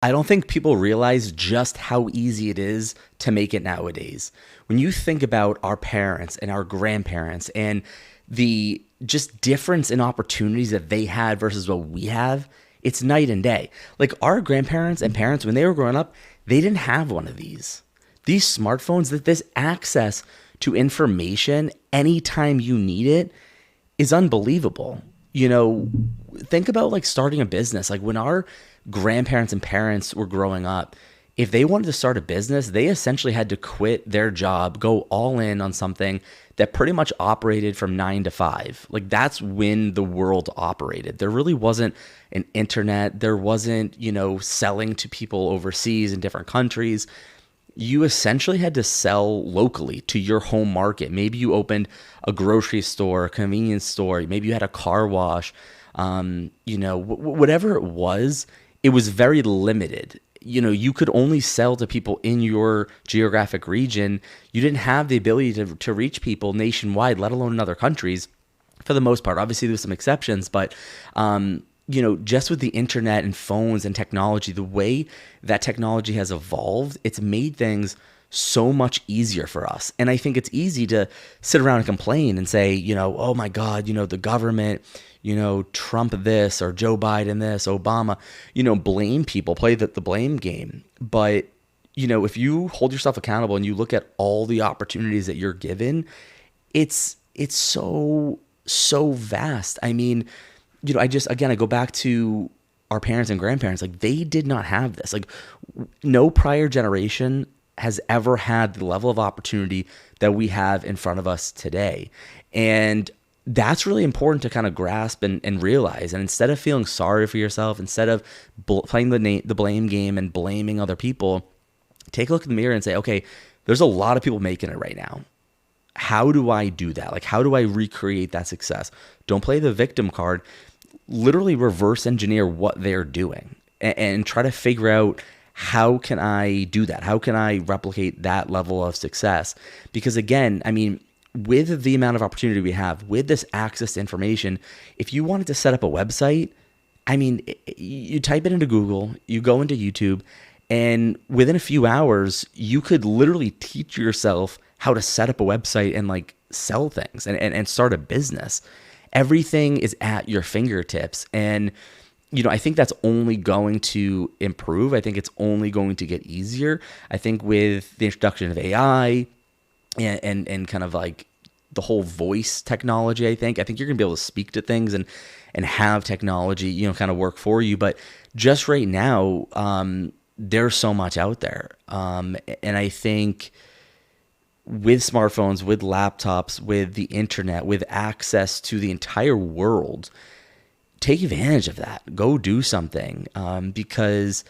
I don't think people realize just how easy it is to make it nowadays. When you think about our parents and our grandparents and the just difference in opportunities that they had versus what we have, it's night and day. Like our grandparents and parents, when they were growing up, they didn't have one of these. These smartphones, that this access to information anytime you need it is unbelievable. Think about like starting a business. Like when our grandparents and parents were growing up, if they wanted to start a business, they essentially had to quit their job, go all in on something that pretty much operated from 9 to 5. Like that's when the world operated. There really wasn't an internet. There wasn't, selling to people overseas in different countries. You essentially had to sell locally to your home market. Maybe you opened a grocery store, a convenience store. Maybe you had a car wash. Whatever it was very limited. You could only sell to people in your geographic region. You didn't have the ability to reach people nationwide, let alone in other countries for the most part. Obviously, there's some exceptions, but just with the internet and phones and technology, the way that technology has evolved, it's made things so much easier for us. And I think it's easy to sit around and complain and say, oh my God, the government, Trump this or Joe Biden this, Obama, blame people, play the blame game. But, if you hold yourself accountable and you look at all the opportunities that you're given, it's so vast. I mean, I go back to our parents and grandparents. Like they did not have this. Like no prior generation has ever had the level of opportunity that we have in front of us today. And that's really important to kind of grasp and realize. And instead of feeling sorry for yourself, instead of playing the blame game and blaming other people, take a look in the mirror and say, okay, there's a lot of people making it right now. How do I do that? Like, how do I recreate that success? Don't play the victim card. Literally reverse engineer what they're doing and try to figure out, how can I do that? How can I replicate that level of success? Because again, I mean, with the amount of opportunity we have, with this access to information, if you wanted to set up a website, I mean, you type it into Google, you go into YouTube, and within a few hours, you could literally teach yourself how to set up a website and like sell things and start a business. Everything is at your fingertips. And I think that's only going to improve. I think it's only going to get easier. I think with the introduction of AI and kind of like the whole voice technology, I think you're going to be able to speak to things and have technology, kind of work for you. But just right now, there's so much out there. And I think with smartphones, with laptops, with the internet, with access to the entire world, take advantage of that. Go do something. Because,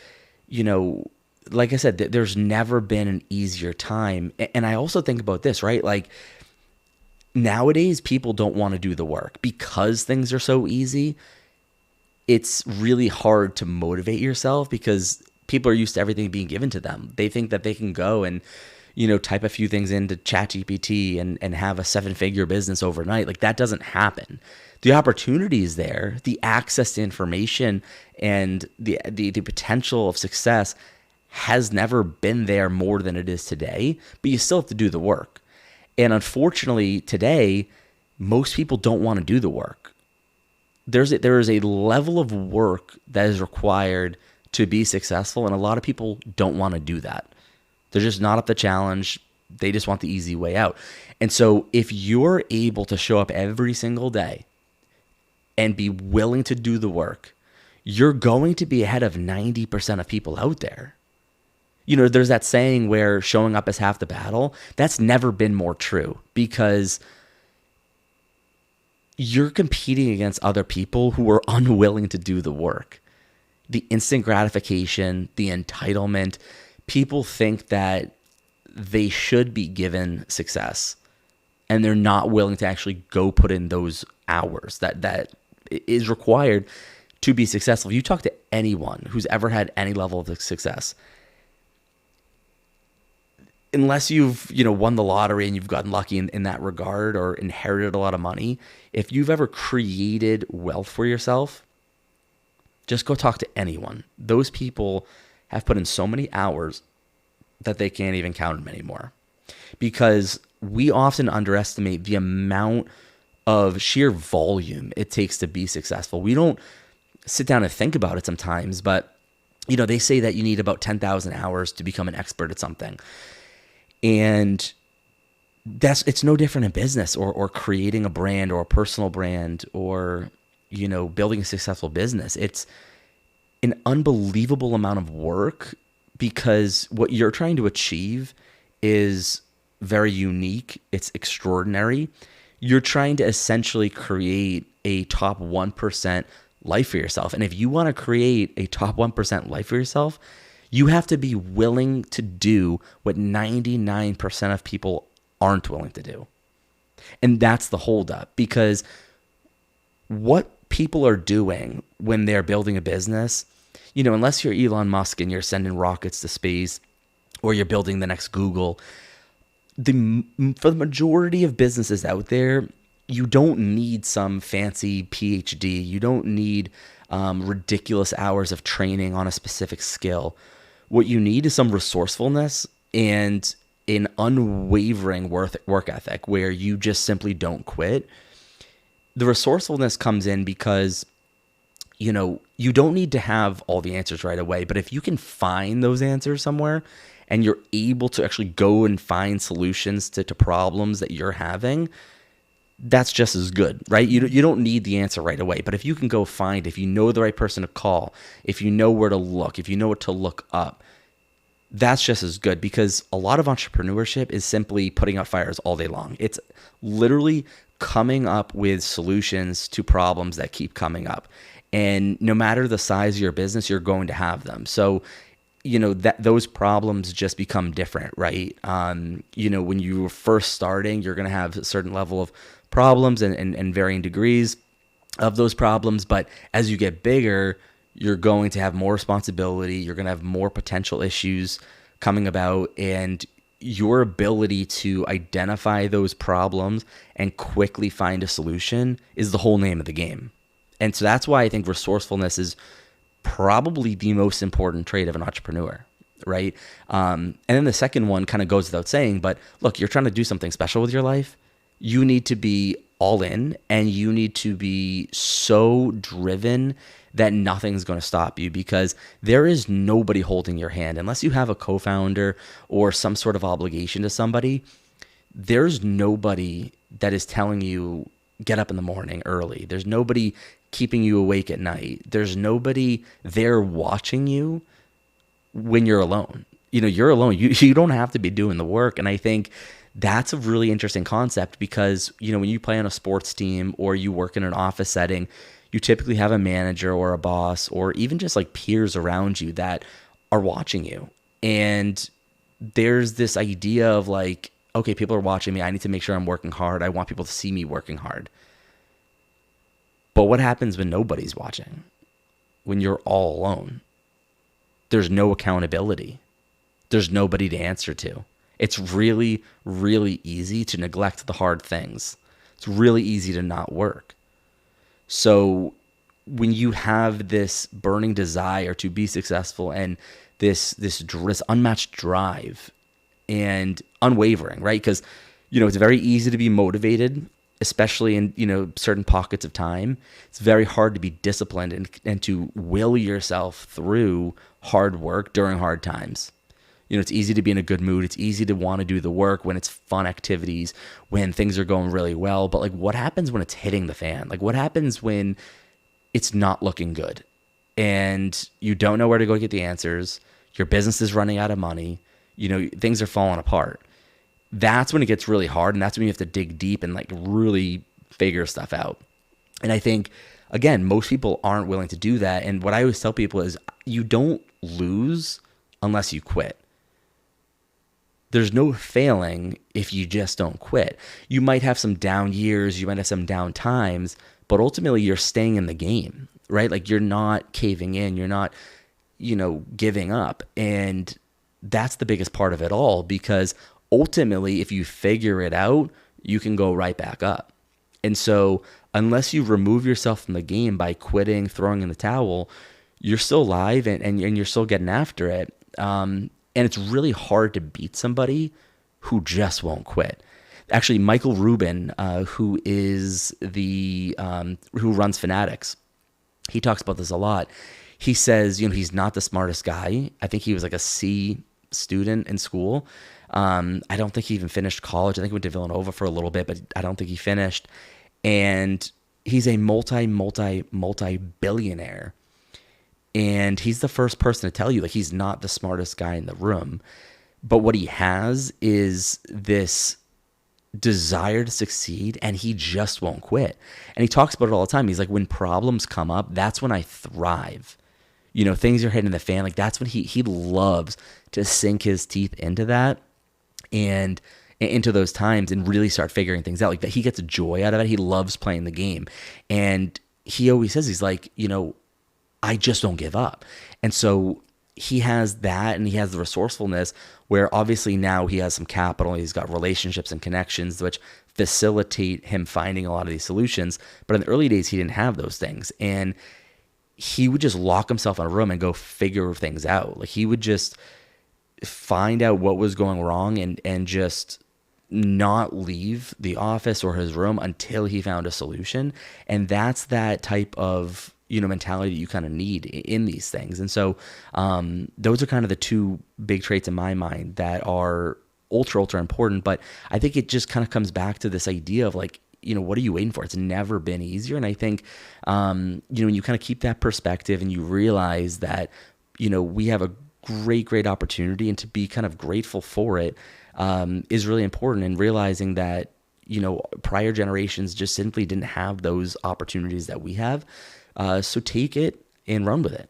like I said, there's never been an easier time. And I also think about this, right? Like nowadays, people don't want to do the work because things are so easy. It's really hard to motivate yourself because people are used to everything being given to them. They think that they can go and, type a few things into ChatGPT and have a 7-figure business overnight. Like that doesn't happen. The opportunity is there, the access to information and the potential of success has never been there more than it is today, but you still have to do the work. And unfortunately today, most people don't want to do the work. There is a level of work that is required to be successful, and a lot of people don't want to do that. They're just not up the challenge. They just want the easy way out. And so if you're able to show up every single day and be willing to do the work, you're going to be ahead of 90% of people out there. There's that saying where showing up is half the battle. That's never been more true because you're competing against other people who are unwilling to do the work. The instant gratification, the entitlement, people think that they should be given success and they're not willing to actually go put in those hours that is required to be successful. You talk to anyone who's ever had any level of success, unless you've, won the lottery and you've gotten lucky in that regard or inherited a lot of money, if you've ever created wealth for yourself, just go talk to anyone. Those people have put in so many hours that they can't even count them anymore. Because we often underestimate the amount of sheer volume it takes to be successful. We don't sit down and think about it sometimes, but they say that you need about 10,000 hours to become an expert at something. And it's no different in business or creating a brand or a personal brand or, building a successful business. It's an unbelievable amount of work because what you're trying to achieve is very unique. It's extraordinary. You're trying to essentially create a top 1% life for yourself. And if you want to create a top 1% life for yourself, you have to be willing to do what 99% of people aren't willing to do. And that's the holdup, because what people are doing when they're building a business, unless you're Elon Musk and you're sending rockets to space or you're building the next Google, for the majority of businesses out there, you don't need some fancy PhD. You don't need ridiculous hours of training on a specific skill. What you need is some resourcefulness and an unwavering work ethic where you just simply don't quit. The resourcefulness comes in because, you don't need to have all the answers right away, but if you can find those answers somewhere and you're able to actually go and find solutions to problems that you're having, that's just as good, right? You don't need the answer right away, but if you can go find, if you know the right person to call, if you know where to look, if you know what to look up, that's just as good, because a lot of entrepreneurship is simply putting out fires all day long. It's literally coming up with solutions to problems that keep coming up. And no matter the size of your business, you're going to have them. So, that those problems just become different, right? When you're first starting, you're going to have a certain level of problems and varying degrees of those problems. But as you get bigger, you're going to have more responsibility. You're going to have more potential issues coming about, and your ability to identify those problems and quickly find a solution is the whole name of the game. And so that's why I think resourcefulness is probably the most important trait of an entrepreneur, right? And then the second one kind of goes without saying, but look, you're trying to do something special with your life. You need to be all in, and you need to be so driven that nothing's going to stop you, because there is nobody holding your hand. Unless you have a co-founder or some sort of obligation to somebody, there's nobody that is telling you get up in the morning early. There's nobody keeping you awake at night. There's nobody there watching you when you're alone. You're alone. You don't have to be doing the work. And I think that's a really interesting concept, because, when you play on a sports team or you work in an office setting, you typically have a manager or a boss or even just like peers around you that are watching you. And there's this idea of like, okay, people are watching me. I need to make sure I'm working hard. I want people to see me working hard. But what happens when nobody's watching? When you're all alone? There's no accountability. There's nobody to answer to. It's really, really easy to neglect the hard things. It's really easy to not work. So when you have this burning desire to be successful and this unmatched drive and unwavering, right? Because, it's very easy to be motivated, especially in, certain pockets of time. It's very hard to be disciplined and to will yourself through hard work during hard times. It's easy to be in a good mood. It's easy to want to do the work when it's fun activities, when things are going really well. But like, what happens when it's hitting the fan? Like, what happens when it's not looking good and you don't know where to go get the answers? Your business is running out of money. Things are falling apart. That's when it gets really hard. And that's when you have to dig deep and like really figure stuff out. And I think, again, most people aren't willing to do that. And what I always tell people is you don't lose unless you quit. There's no failing if you just don't quit. You might have some down years, you might have some down times, but ultimately you're staying in the game, right? Like you're not caving in, you're not, giving up. And that's the biggest part of it all, because ultimately if you figure it out, you can go right back up. And so unless you remove yourself from the game by quitting, throwing in the towel, you're still alive and you're still getting after it. And it's really hard to beat somebody who just won't quit. Actually, Michael Rubin, who is who runs Fanatics, he talks about this a lot. He says, he's not the smartest guy. I think he was like a C student in school. I don't think he even finished college. I think he went to Villanova for a little bit, but I don't think he finished. And he's a multi billionaire. And he's the first person to tell you, like, he's not the smartest guy in the room. But what he has is this desire to succeed, and he just won't quit. And he talks about it all the time. He's like, when problems come up, that's when I thrive. Things are hitting the fan. Like, that's when he loves to sink his teeth into that and into those times and really start figuring things out. Like, that he gets joy out of it. He loves playing the game. And he always says, he's like, I just don't give up. And so he has that, and he has the resourcefulness where obviously now he has some capital. He's got relationships and connections which facilitate him finding a lot of these solutions. But in the early days, he didn't have those things. And he would just lock himself in a room and go figure things out. Like, he would just find out what was going wrong and just not leave the office or his room until he found a solution. And that's that type of mentality that you kind of need in these things. And so those are kind of the two big traits in my mind that are ultra important. But I think it just kind of comes back to this idea of like, what are you waiting for? It's never been easier. And I think, when you kind of keep that perspective and you realize that, we have a great opportunity, and to be kind of grateful for it is really important. And realizing that, prior generations just simply didn't have those opportunities that we have. So take it and run with it.